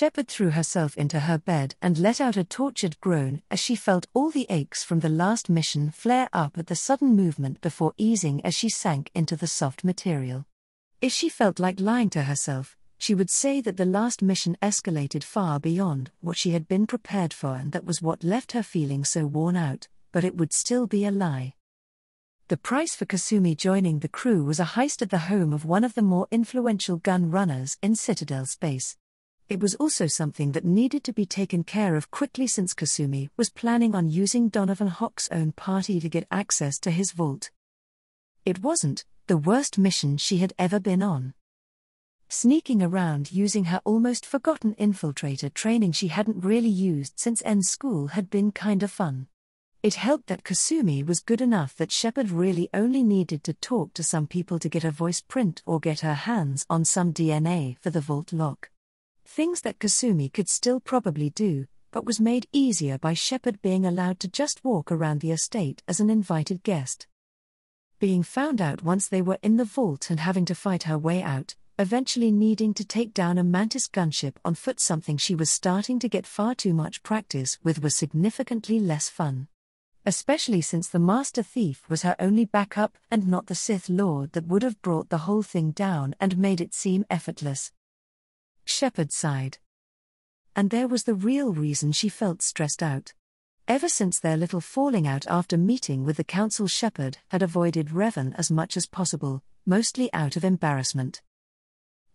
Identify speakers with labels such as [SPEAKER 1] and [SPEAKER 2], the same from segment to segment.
[SPEAKER 1] Shepard threw herself into her bed and let out a tortured groan as she felt all the aches from the last mission flare up at the sudden movement before easing as she sank into the soft material. If she felt like lying to herself, she would say that the last mission escalated far beyond what she had been prepared for, and that was what left her feeling so worn out, but it would still be a lie. The price for Kasumi joining the crew was a heist at the home of one of the more influential gun runners in Citadel space. It was also something that needed to be taken care of quickly, since Kasumi was planning on using Donovan Hock's own party to get access to his vault. It wasn't the worst mission she had ever been on. Sneaking around using her almost forgotten infiltrator training she hadn't really used since end school had been kinda fun. It helped that Kasumi was good enough that Shepard really only needed to talk to some people to get a voice print or get her hands on some DNA for the vault lock. Things that Kasumi could still probably do, but was made easier by Shepard being allowed to just walk around the estate as an invited guest. Being found out once they were in the vault and having to fight her way out, eventually needing to take down a Mantis gunship on foot, something she was starting to get far too much practice with, was significantly less fun. Especially since the Master Thief was her only backup and not the Sith Lord that would have brought the whole thing down and made it seem effortless. Shepard sighed. And there was the real reason she felt stressed out. Ever since their little falling out after meeting with the Council, Shepard had avoided Revan as much as possible, mostly out of embarrassment.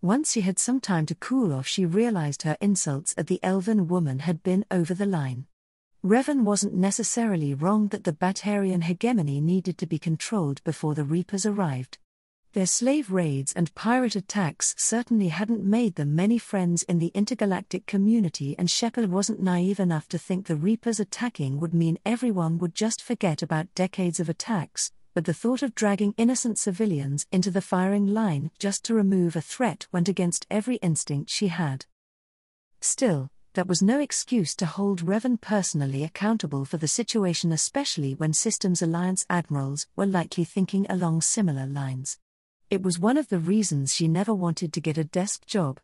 [SPEAKER 1] Once she had some time to cool off, she realized her insults at the elven woman had been over the line. Revan wasn't necessarily wrong that the Batarian hegemony needed to be controlled before the Reapers arrived. Their slave raids and pirate attacks certainly hadn't made them many friends in the intergalactic community, and Shepard wasn't naive enough to think the Reapers attacking would mean everyone would just forget about decades of attacks, but the thought of dragging innocent civilians into the firing line just to remove a threat went against every instinct she had. Still, that was no excuse to hold Revan personally accountable for the situation, especially when Systems Alliance admirals were likely thinking along similar lines. It was one of the reasons she never wanted to get a desk job.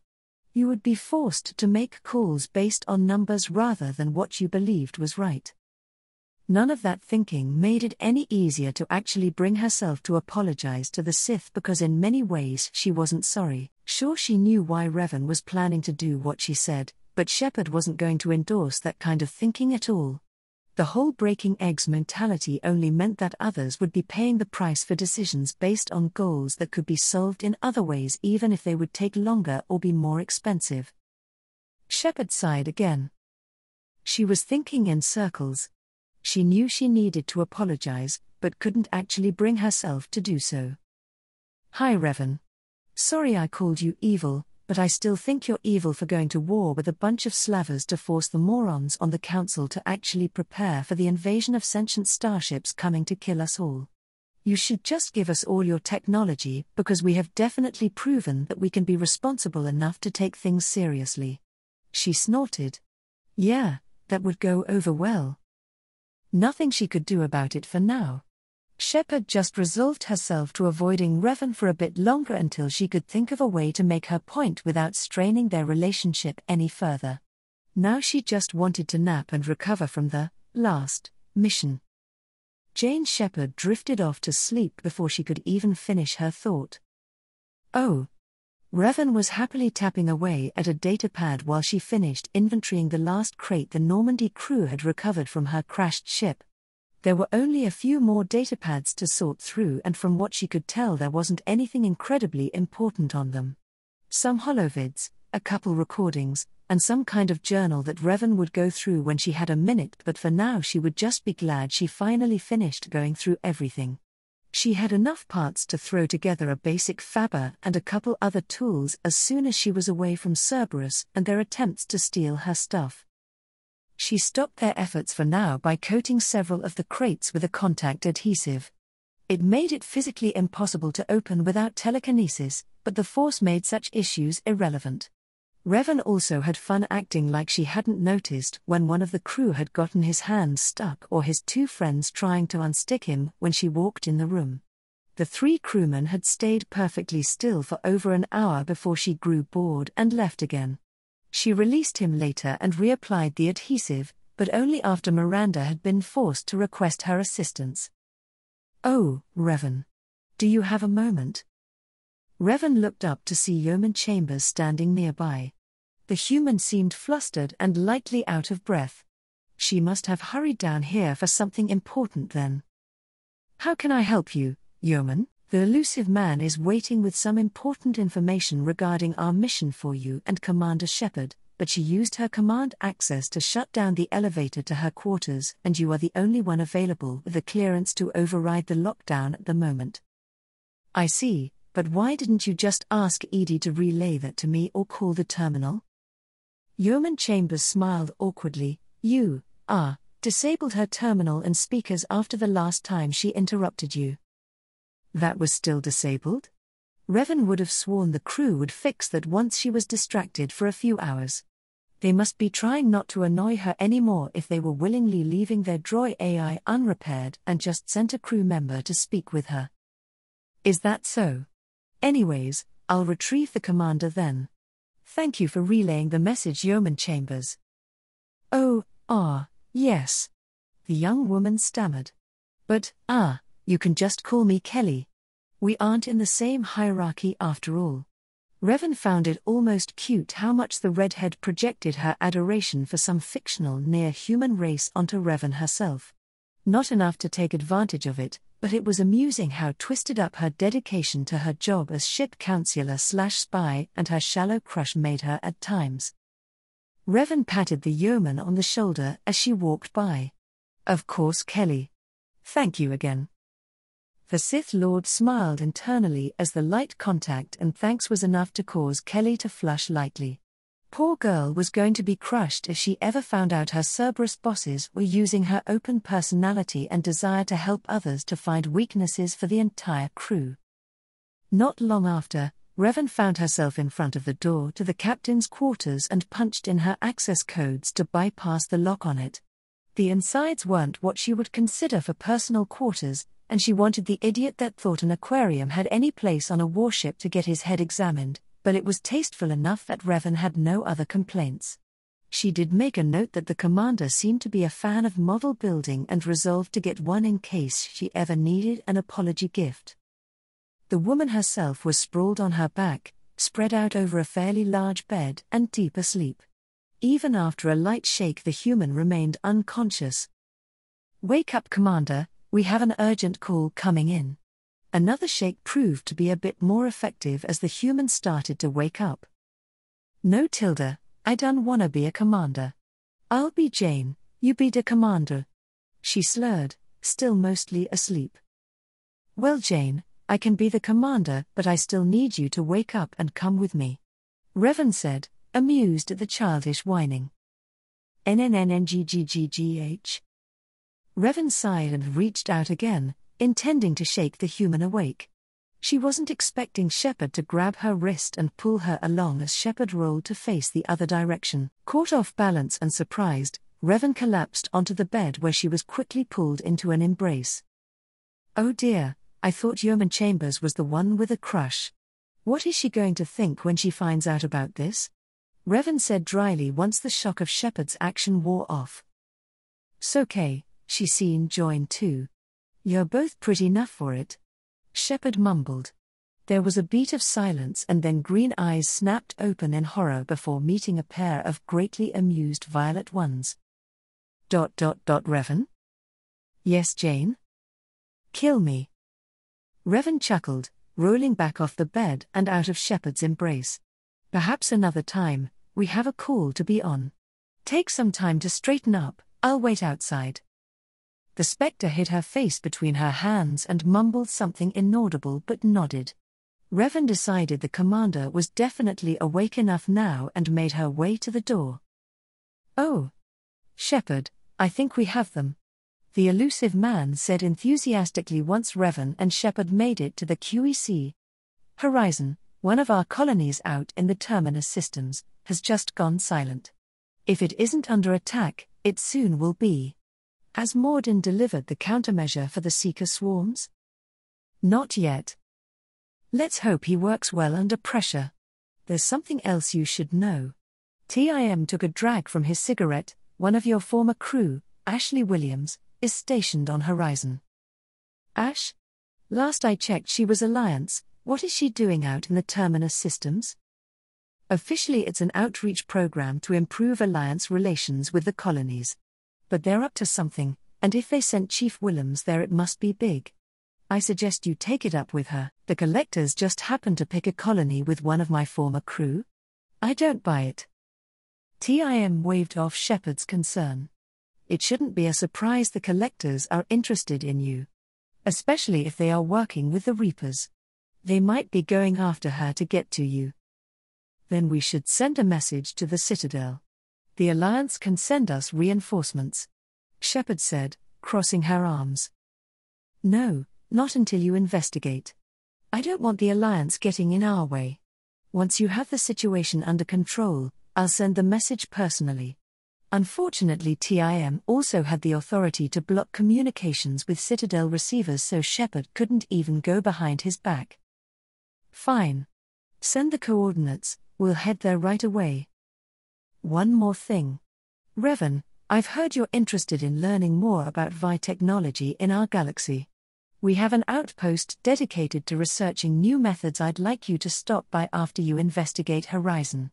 [SPEAKER 1] You would be forced to make calls based on numbers rather than what you believed was right. None of that thinking made it any easier to actually bring herself to apologize to the Sith, because in many ways she wasn't sorry. Sure, she knew why Revan was planning to do what she said, but Shepard wasn't going to endorse that kind of thinking at all. The whole breaking eggs mentality only meant that others would be paying the price for decisions based on goals that could be solved in other ways, even if they would take longer or be more expensive. Shepard sighed again. She was thinking in circles. She knew she needed to apologize, but couldn't actually bring herself to do so. Hi Revan. Sorry I called you evil, but I still think you're evil for going to war with a bunch of slavers to force the morons on the Council to actually prepare for the invasion of sentient starships coming to kill us all. You should just give us all your technology, because we have definitely proven that we can be responsible enough to take things seriously. She snorted. Yeah, that would go over well. Nothing she could do about it for now. Shepard just resolved herself to avoiding Revan for a bit longer until she could think of a way to make her point without straining their relationship any further. Now she just wanted to nap and recover from the last mission. Jane Shepard drifted off to sleep before she could even finish her thought. Oh. Revan was happily tapping away at a datapad while she finished inventorying the last crate the Normandy crew had recovered from her crashed ship. There were only a few more datapads to sort through, and from what she could tell there wasn't anything incredibly important on them. Some holovids, a couple recordings, and some kind of journal that Revan would go through when she had a minute, but for now she would just be glad she finally finished going through everything. She had enough parts to throw together a basic fabber and a couple other tools as soon as she was away from Cerberus and their attempts to steal her stuff. She stopped their efforts for now by coating several of the crates with a contact adhesive. It made it physically impossible to open without telekinesis, but the Force made such issues irrelevant. Revan also had fun acting like she hadn't noticed when one of the crew had gotten his hand stuck or his two friends trying to unstick him when she walked in the room. The three crewmen had stayed perfectly still for over an hour before she grew bored and left again. She released him later and reapplied the adhesive, but only after Miranda had been forced to request her assistance. "Oh, Revan. Do you have a moment?" Revan looked up to see Yeoman Chambers standing nearby. The human seemed flustered and lightly out of breath. She must have hurried down here for something important then. "How can I help you, Yeoman?" "The elusive man is waiting with some important information regarding our mission for you and Commander Shepard, but she used her command access to shut down the elevator to her quarters, and you are the only one available with the clearance to override the lockdown at the moment." "I see, but why didn't you just ask Edie to relay that to me or call the terminal?" Yeoman Chambers smiled awkwardly. "You disabled her terminal and speakers after the last time she interrupted you." "That was still disabled?" Revan would have sworn the crew would fix that once she was distracted for a few hours. They must be trying not to annoy her anymore if they were willingly leaving their droid AI unrepaired and just sent a crew member to speak with her. "Is that so? Anyways, I'll retrieve the commander then. Thank you for relaying the message, Yeoman Chambers." "Oh, yes." The young woman stammered. "But, you can just call me Kelly. We aren't in the same hierarchy after all." Revan found it almost cute how much the redhead projected her adoration for some fictional near-human race onto Revan herself. Not enough to take advantage of it, but it was amusing how twisted up her dedication to her job as ship counselor/spy and her shallow crush made her at times. Revan patted the yeoman on the shoulder as she walked by. "Of course, Kelly. Thank you again." The Sith Lord smiled internally as the light contact and thanks was enough to cause Kelly to flush lightly. Poor girl was going to be crushed if she ever found out her Cerberus bosses were using her open personality and desire to help others to find weaknesses for the entire crew. Not long after, Revan found herself in front of the door to the captain's quarters and punched in her access codes to bypass the lock on it. The insides weren't what she would consider for personal quarters, and she wanted the idiot that thought an aquarium had any place on a warship to get his head examined, but it was tasteful enough that Revan had no other complaints. She did make a note that the commander seemed to be a fan of model building and resolved to get one in case she ever needed an apology gift. The woman herself was sprawled on her back, spread out over a fairly large bed and deep asleep. Even after a light shake, the human remained unconscious. "Wake up, Commander, we have an urgent call coming in." Another shake proved to be a bit more effective as the human started to wake up. "No, Tilda, I done wanna be a commander. I'll be Jane, you be the commander," she slurred, still mostly asleep. "Well, Jane, I can be the commander, but I still need you to wake up and come with me," Revan said, amused at the childish whining. "NNNNGGGGH." Revan sighed and reached out again, intending to shake the human awake. She wasn't expecting Shepard to grab her wrist and pull her along as Shepard rolled to face the other direction. Caught off balance and surprised, Revan collapsed onto the bed where she was quickly pulled into an embrace. "Oh dear, I thought Yeoman Chambers was the one with a crush. What is she going to think when she finds out about this?" Revan said dryly once the shock of Shepard's action wore off. "So Kay, she seen join too. You're both pretty enough for it," Shepard mumbled. There was a beat of silence and then green eyes snapped open in horror before meeting a pair of greatly amused violet ones. Revan? "Yes, Jane? Kill me." Revan chuckled, rolling back off the bed and out of Shepard's embrace. "Perhaps another time, we have a call to be on. Take some time to straighten up, I'll wait outside." The spectre hid her face between her hands and mumbled something inaudible but nodded. Revan decided the commander was definitely awake enough now and made her way to the door. "Oh, Shepard, I think we have them," the elusive man said enthusiastically once Revan and Shepard made it to the QEC. "Horizon, one of our colonies out in the Terminus systems, has just gone silent. If it isn't under attack, it soon will be. Has Mordin delivered the countermeasure for the Seeker swarms?" "Not yet. Let's hope he works well under pressure. There's something else you should know. Tim took a drag from his cigarette. One of your former crew, Ashley Williams, is stationed on Horizon. Ash? Last I checked she was Alliance. What is she doing out in the Terminus systems? Officially it's an outreach program to improve Alliance relations with the colonies. But they're up to something, and if they sent Chief Williams there it must be big. I suggest you take it up with her. The collectors just happened to pick a colony with one of my former crew. I don't buy it. Tim waved off Shepard's concern. It shouldn't be a surprise the collectors are interested in you. Especially if they are working with the Reapers. They might be going after her to get to you. Then we should send a message to the Citadel. The Alliance can send us reinforcements. Shepard said, crossing her arms. No, not until you investigate. I don't want the Alliance getting in our way. Once you have the situation under control, I'll send the message personally. Unfortunately, Tim also had the authority to block communications with Citadel receivers, so Shepard couldn't even go behind his back. Fine. Send the coordinates, we'll head there right away. One more thing. Revan, I've heard you're interested in learning more about Vi technology in our galaxy. We have an outpost dedicated to researching new methods. I'd like you to stop by after you investigate Horizon.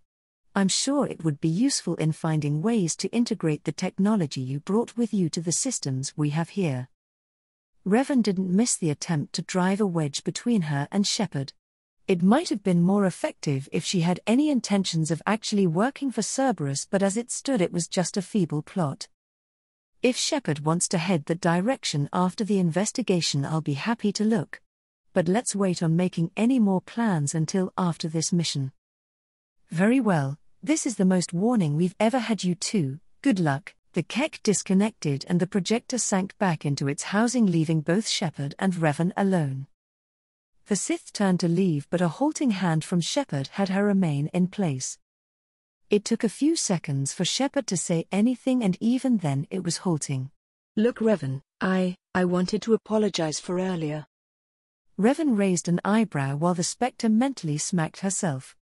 [SPEAKER 1] I'm sure it would be useful in finding ways to integrate the technology you brought with you to the systems we have here. Revan didn't miss the attempt to drive a wedge between her and Shepard. It might have been more effective if she had any intentions of actually working for Cerberus, but as it stood it was just a feeble plot. If Shepard wants to head that direction after the investigation, I'll be happy to look. But let's wait on making any more plans until after this mission. Very well, this is the most warning we've ever had. You two, good luck. The Keck disconnected and the projector sank back into its housing, leaving both Shepard and Revan alone. The Sith turned to leave, but a halting hand from Shepard had her remain in place. It took a few seconds for Shepard to say anything, and even then it was halting.
[SPEAKER 2] Look, Revan, I wanted to apologize for earlier.
[SPEAKER 1] Revan raised an eyebrow while the Spectre mentally smacked herself.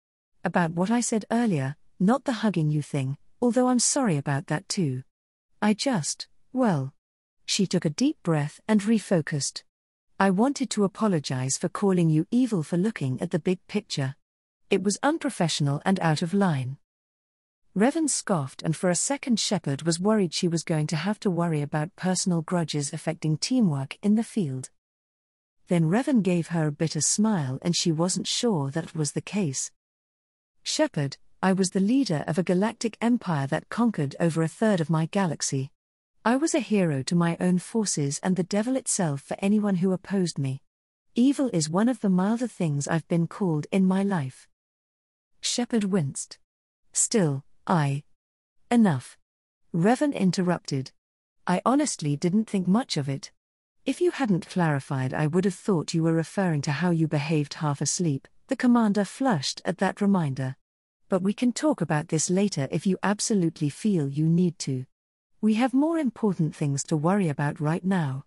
[SPEAKER 1] About what I said earlier, not the hugging you thing, although I'm sorry about that too. Well. She took a deep breath and refocused. I wanted to apologize for calling you evil, for looking at the big picture. It was unprofessional and out of line. Revan scoffed, and for a second Shepard was worried she was going to have to worry about personal grudges affecting teamwork in the field. Then Revan gave her a bitter smile, and she wasn't sure that was the case. Shepard, I was the leader of a galactic empire that conquered over a third of my galaxy. I was a hero to my own forces and the devil itself for anyone who opposed me. Evil is one of the milder things I've been called in my life. Shepard winced. Still, Enough. Revan interrupted. I honestly didn't think much of it. If you hadn't clarified, I would have thought you were referring to how you behaved half asleep. The commander flushed at that reminder. But we can talk about this later if you absolutely feel you need to. We have more important things to worry about right now.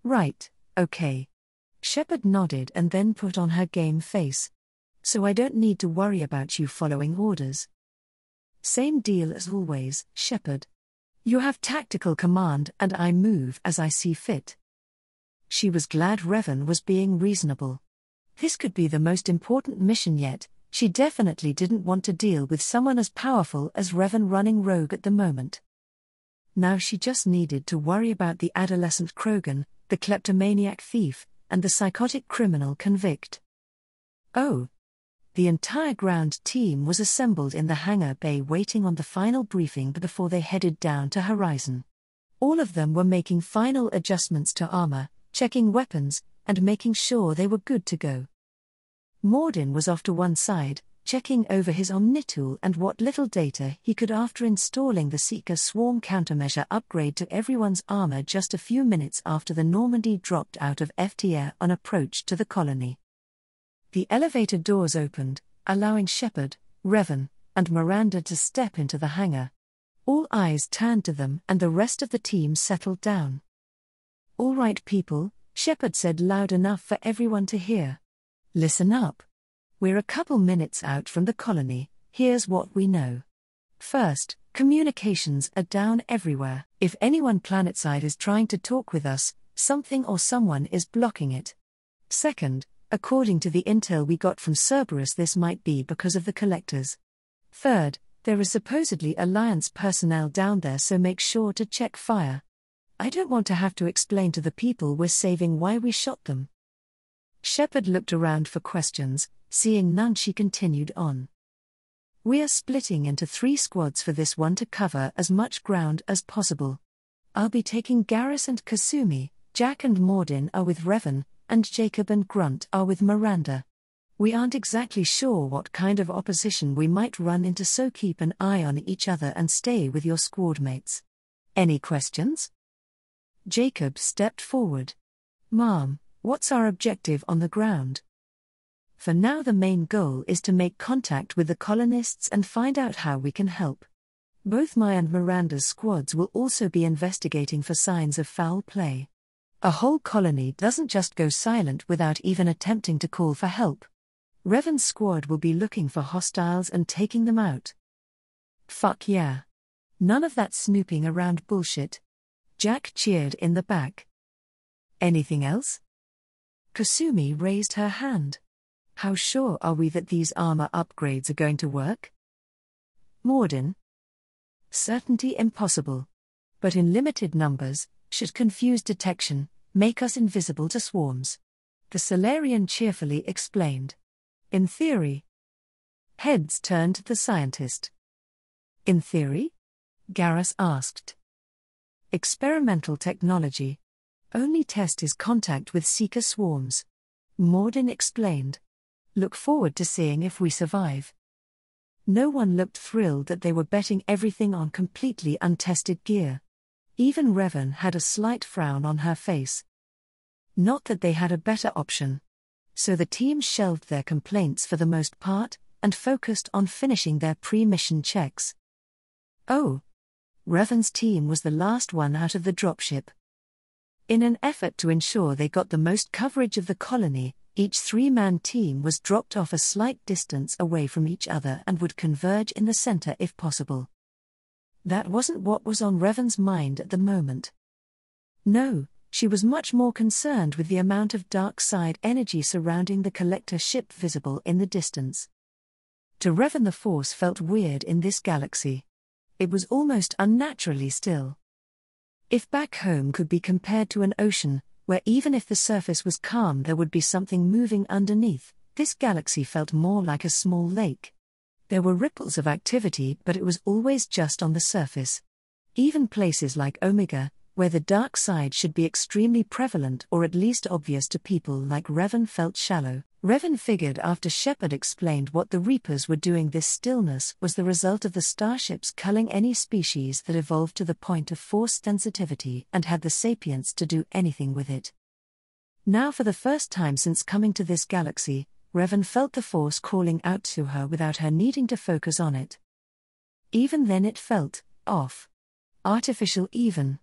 [SPEAKER 1] Right, okay. Shepard nodded and then put on her game face. So I don't need to worry about you following orders. Same deal as always, Shepard. You have tactical command and I move as I see fit. She was glad Revan was being reasonable. This could be the most important mission yet. She definitely didn't want to deal with someone as powerful as Revan running rogue at the moment. Now she just needed to worry about the adolescent Krogan, the kleptomaniac thief, and the psychotic criminal convict. Oh. The entire ground team was assembled in the hangar bay waiting on the final briefing before they headed down to Horizon. All of them were making final adjustments to armor, checking weapons, and making sure they were good to go. Mordin was off to one side, checking over his Omnitool and what little data he could after installing the Seeker Swarm countermeasure upgrade to everyone's armor just a few minutes after the Normandy dropped out of FTR on approach to the colony. The elevator doors opened, allowing Shepard, Revan, and Miranda to step into the hangar. All eyes turned to them and the rest of the team settled down. All right, people, Shepard said loud enough for everyone to hear. Listen up. We're a couple minutes out from the colony. Here's what we know. First, communications are down everywhere. If anyone planetside is trying to talk with us, something or someone is blocking it. Second, according to the intel we got from Cerberus, this might be because of the collectors. Third, there is supposedly Alliance personnel down there, so make sure to check fire. I don't want to have to explain to the people we're saving why we shot them. Shepard looked around for questions. Seeing none, she continued on. We are splitting into 3 squads for this one to cover as much ground as possible. I'll be taking Garrus and Kasumi, Jack and Mordin are with Revan, and Jacob and Grunt are with Miranda. We aren't exactly sure what kind of opposition we might run into, so keep an eye on each other and stay with your squad mates. Any questions? Jacob stepped forward. Mom, what's our objective on the ground? For now, the main goal is to make contact with the colonists and find out how we can help. Both my and Miranda's squads will also be investigating for signs of foul play. A whole colony doesn't just go silent without even attempting to call for help. Revan's squad will be looking for hostiles and taking them out. Fuck yeah. None of that snooping around bullshit. Jack cheered in the back. Anything else? Kasumi raised her hand. How sure are we that these armor upgrades are going to work? Mordin. Certainty impossible. But in limited numbers, should confuse detection, make us invisible to swarms. The Solarian cheerfully explained. In theory. Heads turned to the scientist. In theory? Garrus asked. Experimental technology. Only test is contact with seeker swarms. Mordin explained. Look forward to seeing if we survive. No one looked thrilled that they were betting everything on completely untested gear. Even Revan had a slight frown on her face. Not that they had a better option. So the team shelved their complaints for the most part, and focused on finishing their pre-mission checks. Oh. Revan's team was the last one out of the dropship. In an effort to ensure they got the most coverage of the colony, each 3-man team was dropped off a slight distance away from each other and would converge in the center if possible. That wasn't what was on Revan's mind at the moment. No, she was much more concerned with the amount of dark side energy surrounding the collector ship visible in the distance. To Revan, the Force felt weird in this galaxy. It was almost unnaturally still. If back home could be compared to an ocean, where even if the surface was calm there would be something moving underneath, this galaxy felt more like a small lake. There were ripples of activity, but it was always just on the surface. Even places like Omega, where the dark side should be extremely prevalent or at least obvious to people like Revan, felt shallow. Revan figured after Shepard explained what the Reapers were doing, this stillness was the result of the starships culling any species that evolved to the point of force sensitivity and had the sapience to do anything with it. Now, for the first time since coming to this galaxy, Revan felt the Force calling out to her without her needing to focus on it. Even then it felt off. Artificial even.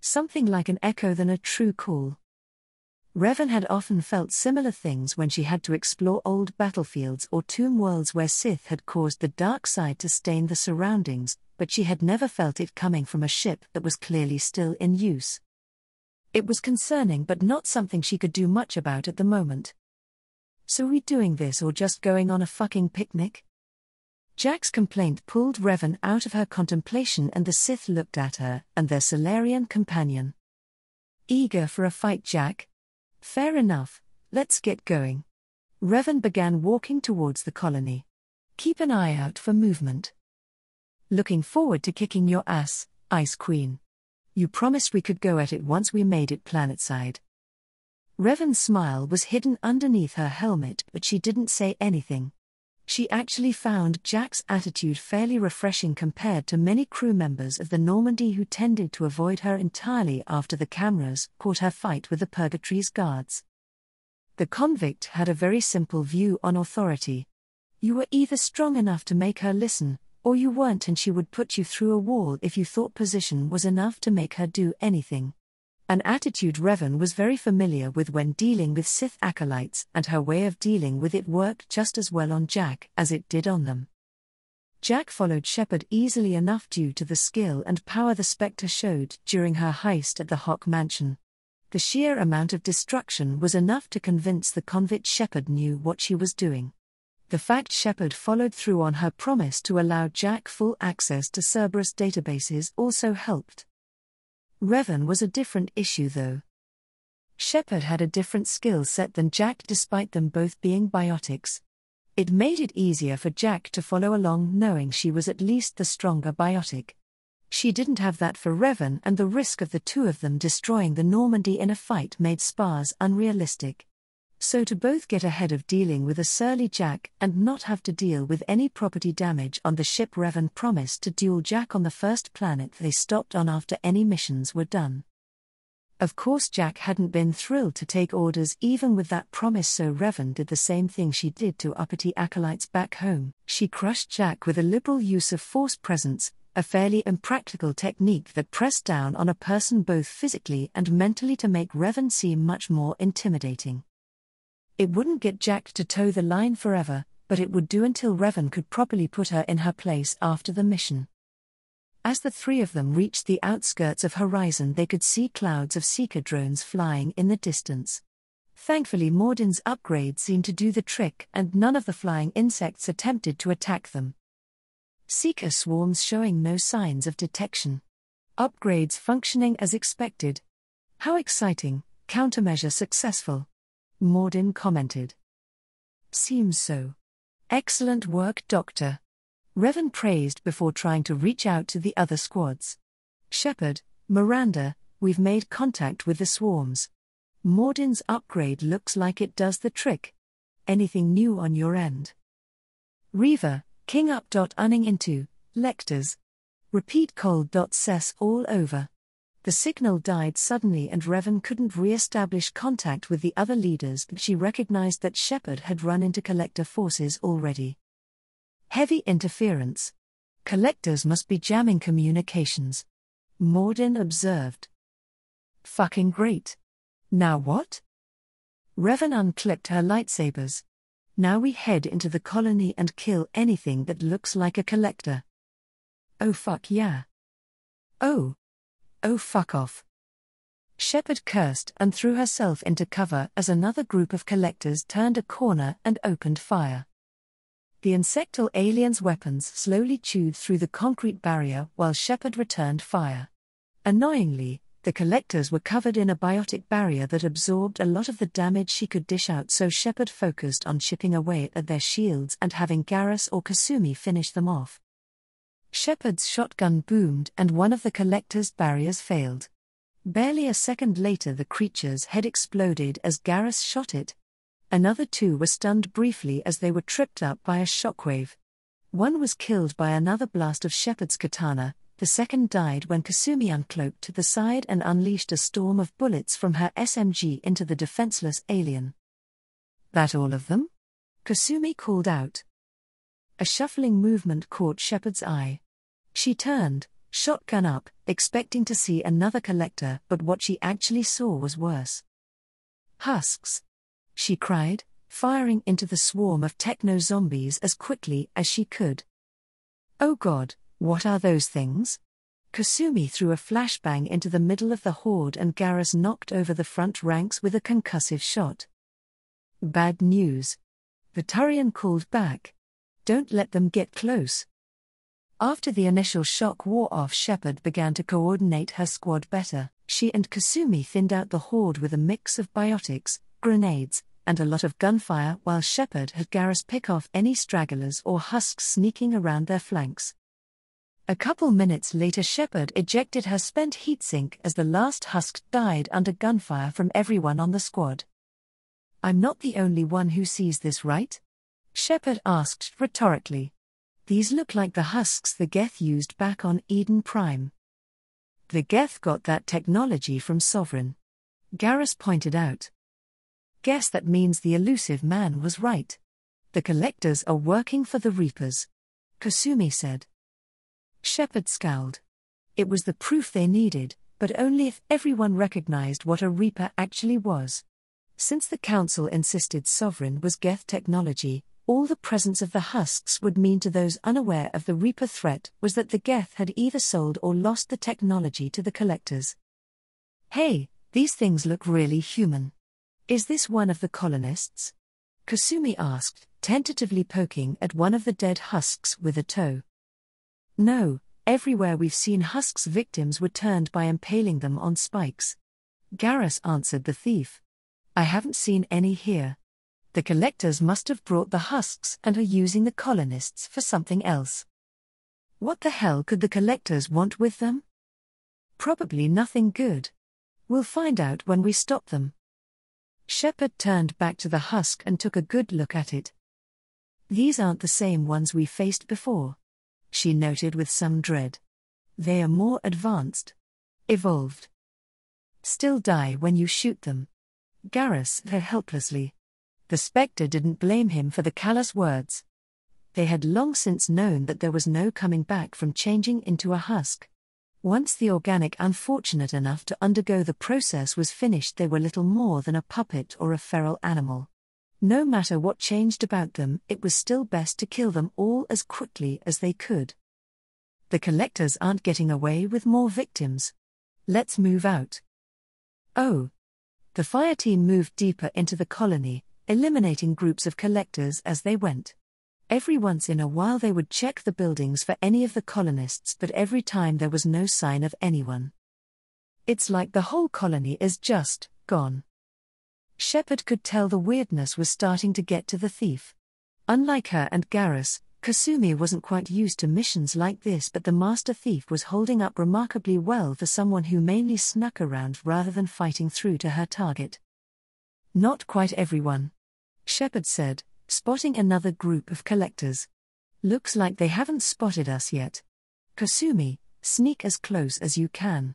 [SPEAKER 1] Something like an echo than a true call. Revan had often felt similar things when she had to explore old battlefields or tomb worlds where Sith had caused the dark side to stain the surroundings, but she had never felt it coming from a ship that was clearly still in use. It was concerning, but not something she could do much about at the moment. So we doing this or just going on a fucking picnic? Jack's complaint pulled Revan out of her contemplation, and the Sith looked at her and their Solarian companion. Eager for a fight, Jack? Fair enough, let's get going. Revan began walking towards the colony. Keep an eye out for movement. Looking forward to kicking your ass, Ice Queen. You promised we could go at it once we made it planetside. Revan's smile was hidden underneath her helmet, but she didn't say anything. She actually found Jack's attitude fairly refreshing compared to many crew members of the Normandy who tended to avoid her entirely after the cameras caught her fight with the Purgatory's guards. The convict had a very simple view on authority. You were either strong enough to make her listen, or you weren't, and she would put you through a wall if you thought position was enough to make her do anything. An attitude Revan was very familiar with when dealing with Sith acolytes, and her way of dealing with it worked just as well on Jack as it did on them. Jack followed Shepard easily enough due to the skill and power the Spectre showed during her heist at the Hawk Mansion. The sheer amount of destruction was enough to convince the convict Shepard knew what she was doing. The fact Shepard followed through on her promise to allow Jack full access to Cerberus databases also helped. Revan was a different issue though. Shepard had a different skill set than Jack despite them both being biotics. It made it easier for Jack to follow along knowing she was at least the stronger biotic. She didn't have that for Revan, and the risk of the two of them destroying the Normandy in a fight made spars unrealistic. So to both get ahead of dealing with a surly Jack and not have to deal with any property damage on the ship, Revan promised to duel Jack on the first planet they stopped on after any missions were done. Of course Jack hadn't been thrilled to take orders even with that promise, so Revan did the same thing she did to uppity acolytes back home. She crushed Jack with a liberal use of force presence, a fairly impractical technique that pressed down on a person both physically and mentally to make Revan seem much more intimidating. It wouldn't get Jack to toe the line forever, but it would do until Revan could properly put her in her place after the mission. As the three of them reached the outskirts of Horizon, they could see clouds of Seeker drones flying in the distance. Thankfully, Mordin's upgrade seemed to do the trick, and none of the flying insects attempted to attack them. Seeker swarms showing no signs of detection. Upgrades functioning as expected. How exciting, countermeasure successful. Mordin commented. Seems so. Excellent work, Doctor. Revan praised before trying to reach out to the other squads. Shepard, Miranda, we've made contact with the swarms. Mordin's upgrade looks like it does the trick. Anything new on your end? Reva, King up. Unning into, lectors. Repeat cold.ses all over. The signal died suddenly and Revan couldn't re-establish contact with the other leaders, but she recognized that Shepard had run into Collector forces already. Heavy interference. Collectors must be jamming communications. Mordin observed. Fucking great. Now what? Revan unclipped her lightsabers. Now we head into the colony and kill anything that looks like a collector. Oh fuck yeah. Oh fuck off. Shepard cursed and threw herself into cover as another group of collectors turned a corner and opened fire. The insectal aliens' weapons slowly chewed through the concrete barrier while Shepard returned fire. Annoyingly, the collectors were covered in a biotic barrier that absorbed a lot of the damage she could dish out, so Shepard focused on chipping away at their shields and having Garrus or Kasumi finish them off. Shepard's shotgun boomed and one of the collectors' barriers failed. Barely a second later the creature's head exploded as Garrus shot it. Another two were stunned briefly as they were tripped up by a shockwave. One was killed by another blast of Shepard's katana, the second died when Kasumi uncloaked to the side and unleashed a storm of bullets from her SMG into the defenseless alien. That all of them? Kasumi called out. A shuffling movement caught Shepard's eye. She turned, shotgun up, expecting to see another collector, but what she actually saw was worse. Husks! She cried, firing into the swarm of techno-zombies as quickly as she could. Oh God, what are those things? Kasumi threw a flashbang into the middle of the horde and Garrus knocked over the front ranks with a concussive shot. Bad news. The Turian called back. Don't let them get close. After the initial shock wore off, Shepard began to coordinate her squad better. She and Kasumi thinned out the horde with a mix of biotics, grenades, and a lot of gunfire, while Shepard had Garrus pick off any stragglers or husks sneaking around their flanks. A couple minutes later, Shepard ejected her spent heatsink as the last husk died under gunfire from everyone on the squad. I'm not the only one who sees this, right? Shepard asked rhetorically. These look like the husks the Geth used back on Eden Prime. The Geth got that technology from Sovereign. Garrus pointed out. Guess that means the elusive man was right. The collectors are working for the Reapers. Kasumi said. Shepard scowled. It was the proof they needed, but only if everyone recognized what a Reaper actually was. Since the Council insisted Sovereign was Geth technology, All the presence of the husks would mean to those unaware of the Reaper threat was that the Geth had either sold or lost the technology to the collectors. "Hey, these things look really human. Is this one of the colonists?" Kasumi asked, tentatively poking at one of the dead husks with a toe. "No, everywhere we've seen husks, victims were turned by impaling them on spikes," Garrus answered the thief. "I haven't seen any here. The collectors must have brought the husks and are using the colonists for something else." "What the hell could the collectors want with them?" "Probably nothing good. We'll find out when we stop them." Shepard turned back to the husk and took a good look at it. "These aren't the same ones we faced before," she noted with some dread. "They are more advanced. Evolved. Still die when you shoot them," Garrus said helplessly. The Spectre didn't blame him for the callous words. They had long since known that there was no coming back from changing into a husk. Once the organic unfortunate enough to undergo the process was finished, they were little more than a puppet or a feral animal. No matter what changed about them, it was still best to kill them all as quickly as they could. "The collectors aren't getting away with more victims. Let's move out." Oh. The fire team moved deeper into the colony, eliminating groups of collectors as they went. Every once in a while they would check the buildings for any of the colonists, but every time there was no sign of anyone. "It's like the whole colony is just gone." Shepard could tell the weirdness was starting to get to the thief. Unlike her and Garrus, Kasumi wasn't quite used to missions like this, but the master thief was holding up remarkably well for someone who mainly snuck around rather than fighting through to her target. "Not quite everyone," Shepard said, spotting another group of collectors. "Looks like they haven't spotted us yet. Kasumi, sneak as close as you can.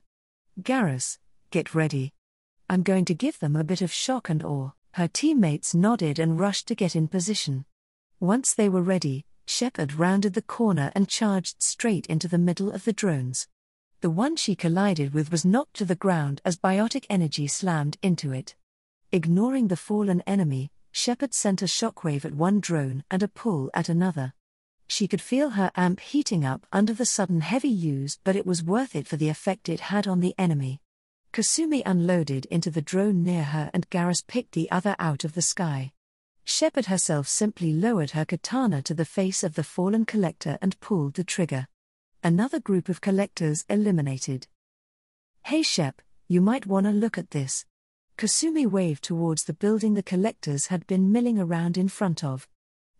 [SPEAKER 1] Garrus, get ready. I'm going to give them a bit of shock and awe." Her teammates nodded and rushed to get in position. Once they were ready, Shepard rounded the corner and charged straight into the middle of the drones. The one she collided with was knocked to the ground as biotic energy slammed into it. Ignoring the fallen enemy, Shepard sent a shockwave at one drone and a pull at another. She could feel her amp heating up under the sudden heavy use, but it was worth it for the effect it had on the enemy. Kasumi unloaded into the drone near her and Garrus picked the other out of the sky. Shepard herself simply lowered her katana to the face of the fallen collector and pulled the trigger. Another group of collectors eliminated. "Hey Shep, you might wanna look at this." Kasumi waved towards the building the collectors had been milling around in front of.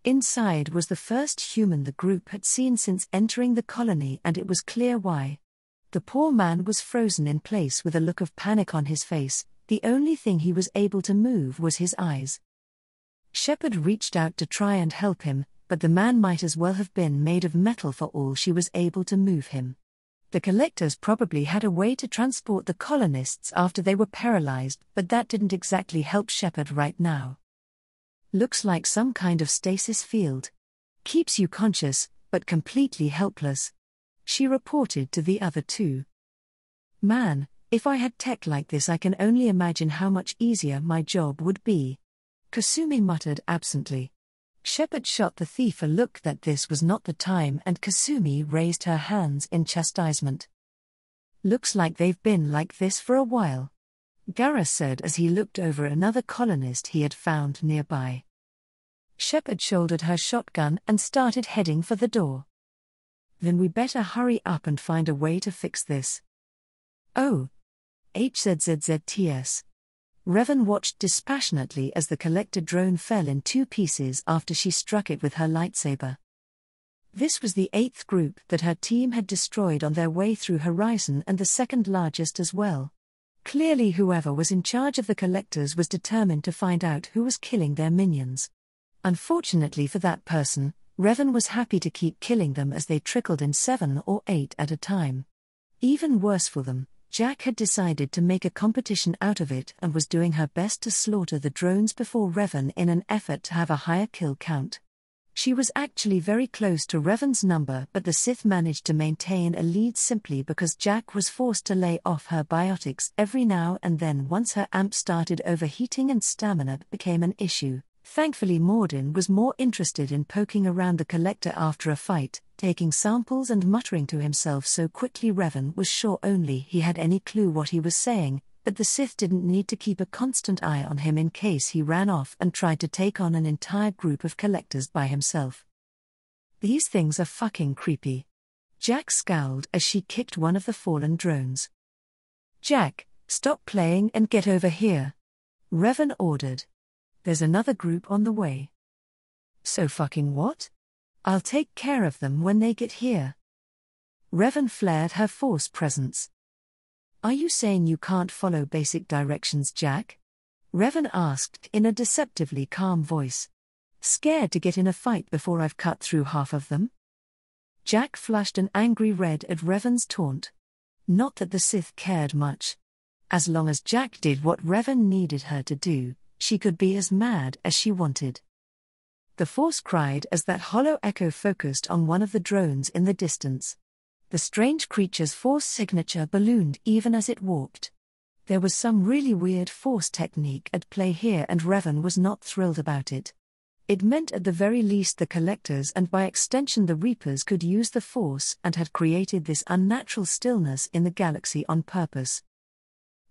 [SPEAKER 1] Inside was the first human the group had seen since entering the colony, and it was clear why. The poor man was frozen in place with a look of panic on his face. The only thing he was able to move was his eyes. Shepard reached out to try and help him, but the man might as well have been made of metal for all she was able to move him. The collectors probably had a way to transport the colonists after they were paralyzed, but that didn't exactly help Shepard right now. "Looks like some kind of stasis field. Keeps you conscious, but completely helpless," she reported to the other two. "Man, if I had tech like this, I can only imagine how much easier my job would be," Kasumi muttered absently. Shepard shot the thief a look that this was not the time, and Kasumi raised her hands in chastisement. "Looks like they've been like this for a while," Garrus said as he looked over another colonist he had found nearby. Shepard shouldered her shotgun and started heading for the door. "Then we better hurry up and find a way to fix this." "Oh. HZZZTS. Revan watched dispassionately as the collector drone fell in two pieces after she struck it with her lightsaber. This was the 8th group that her team had destroyed on their way through Horizon, and the second largest as well. Clearly whoever was in charge of the collectors was determined to find out who was killing their minions. Unfortunately for that person, Revan was happy to keep killing them as they trickled in 7 or 8 at a time. Even worse for them, Jack had decided to make a competition out of it and was doing her best to slaughter the drones before Revan in an effort to have a higher kill count. She was actually very close to Revan's number, but the Sith managed to maintain a lead simply because Jack was forced to lay off her biotics every now and then once her amp started overheating and stamina became an issue. Thankfully Mordin was more interested in poking around the collector after a fight, taking samples and muttering to himself so quickly Revan was sure only he had any clue what he was saying, but the Sith didn't need to keep a constant eye on him in case he ran off and tried to take on an entire group of collectors by himself. These things are fucking creepy. Jack scowled as she kicked one of the fallen drones. Jack, stop playing and get over here. Revan ordered. There's another group on the way. So fucking what? I'll take care of them when they get here. Revan flared her force presence. Are you saying you can't follow basic directions, Jack? Revan asked in a deceptively calm voice. Scared to get in a fight before I've cut through half of them? Jack flushed an angry red at Revan's taunt. Not that the Sith cared much. As long as Jack did what Revan needed her to do, she could be as mad as she wanted. The Force cried as that hollow echo focused on one of the drones in the distance. The strange creature's Force signature ballooned even as it walked. There was some really weird Force technique at play here and Revan was not thrilled about it. It meant at the very least the Collectors and by extension the Reapers could use the Force and had created this unnatural stillness in the galaxy on purpose.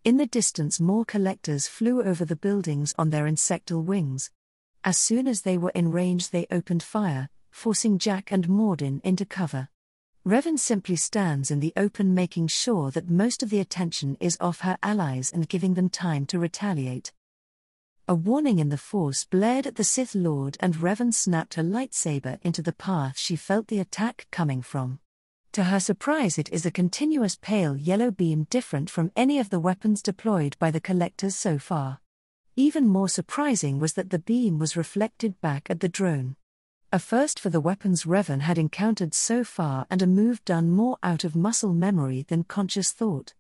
[SPEAKER 1] In the distance more Collectors flew over the buildings on their insectal wings. As soon as they were in range they opened fire, forcing Jack and Mordin into cover. Revan simply stands in the open making sure that most of the attention is off her allies and giving them time to retaliate. A warning in the Force blared at the Sith Lord and Revan snapped her lightsaber into the path she felt the attack coming from. To her surprise it is a continuous pale yellow beam different from any of the weapons deployed by the Collectors so far. Even more surprising was that the beam was reflected back at the drone. A first for the weapons Revan had encountered so far and a move done more out of muscle memory than conscious thought.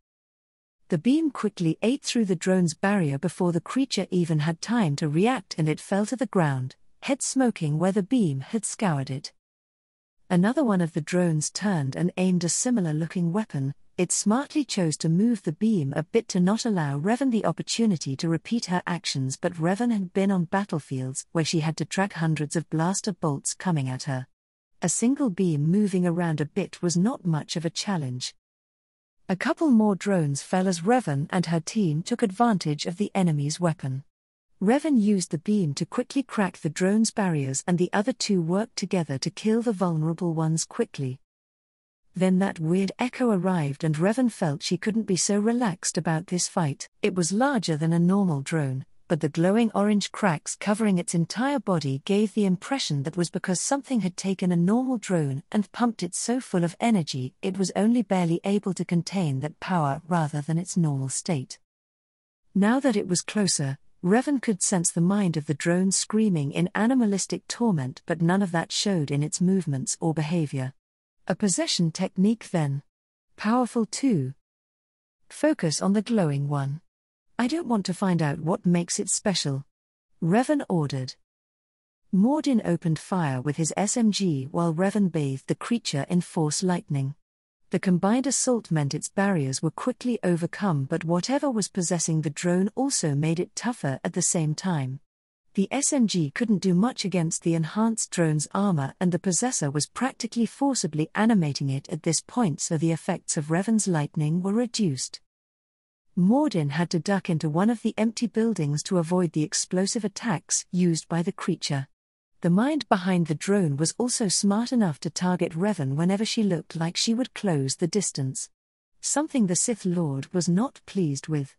[SPEAKER 1] The beam quickly ate through the drone's barrier before the creature even had time to react and it fell to the ground, head smoking where the beam had scoured it. Another one of the drones turned and aimed a similar-looking weapon. It smartly chose to move the beam a bit to not allow Revan the opportunity to repeat her actions, but Revan had been on battlefields where she had to track hundreds of blaster bolts coming at her. A single beam moving around a bit was not much of a challenge. A couple more drones fell as Revan and her team took advantage of the enemy's weapon. Revan used the beam to quickly crack the drone's barriers and the other two worked together to kill the vulnerable ones quickly. Then that weird echo arrived and Revan felt she couldn't be so relaxed about this fight. It was larger than a normal drone, but the glowing orange cracks covering its entire body gave the impression that was because something had taken a normal drone and pumped it so full of energy it was only barely able to contain that power rather than its normal state. Now that it was closer, Revan could sense the mind of the drone screaming in animalistic torment, but none of that showed in its movements or behavior. A possession technique then. Powerful too. Focus on the glowing one. I don't want to find out what makes it special. Revan ordered. Mordin opened fire with his SMG while Revan bathed the creature in Force lightning. The combined assault meant its barriers were quickly overcome, but whatever was possessing the drone also made it tougher at the same time. The SMG couldn't do much against the enhanced drone's armor and the possessor was practically forcibly animating it at this point, so the effects of Revan's lightning were reduced. Mordin had to duck into one of the empty buildings to avoid the explosive attacks used by the creature. The mind behind the drone was also smart enough to target Revan whenever she looked like she would close the distance. Something the Sith Lord was not pleased with.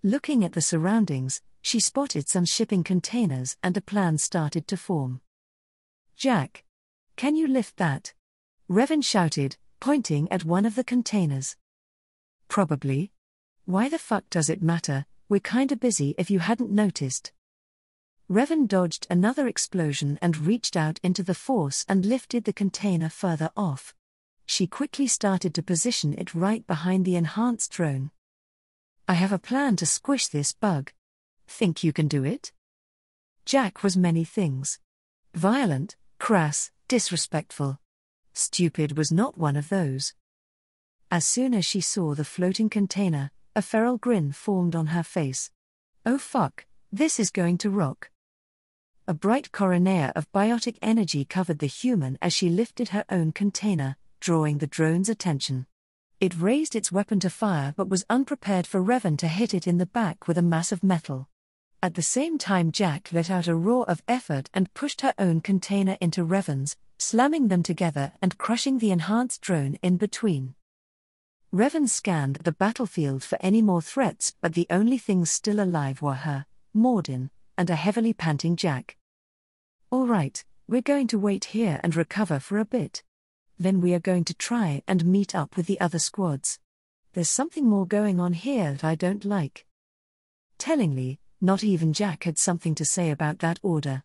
[SPEAKER 1] Looking at the surroundings, she spotted some shipping containers and a plan started to form. Jack, can you lift that? Revan shouted, pointing at one of the containers. Probably. Why the fuck does it matter? We're kinda busy if you hadn't noticed. Revan dodged another explosion and reached out into the Force and lifted the container further off. She quickly started to position it right behind the enhanced drone. I have a plan to squish this bug. Think you can do it? Jack was many things. Violent, crass, disrespectful. Stupid was not one of those. As soon as she saw the floating container, a feral grin formed on her face. Oh fuck, this is going to rock. A bright coronea of biotic energy covered the human as she lifted her own container, drawing the drone's attention. It raised its weapon to fire but was unprepared for Revan to hit it in the back with a mass of metal. At the same time, Jack let out a roar of effort and pushed her own container into Revan's, slamming them together and crushing the enhanced drone in between. Revan scanned the battlefield for any more threats, but the only things still alive were her, Mordin, and a heavily panting Jack. "All right, we're going to wait here and recover for a bit. Then we are going to try and meet up with the other squads. There's something more going on here that I don't like." Tellingly, not even Jack had something to say about that order.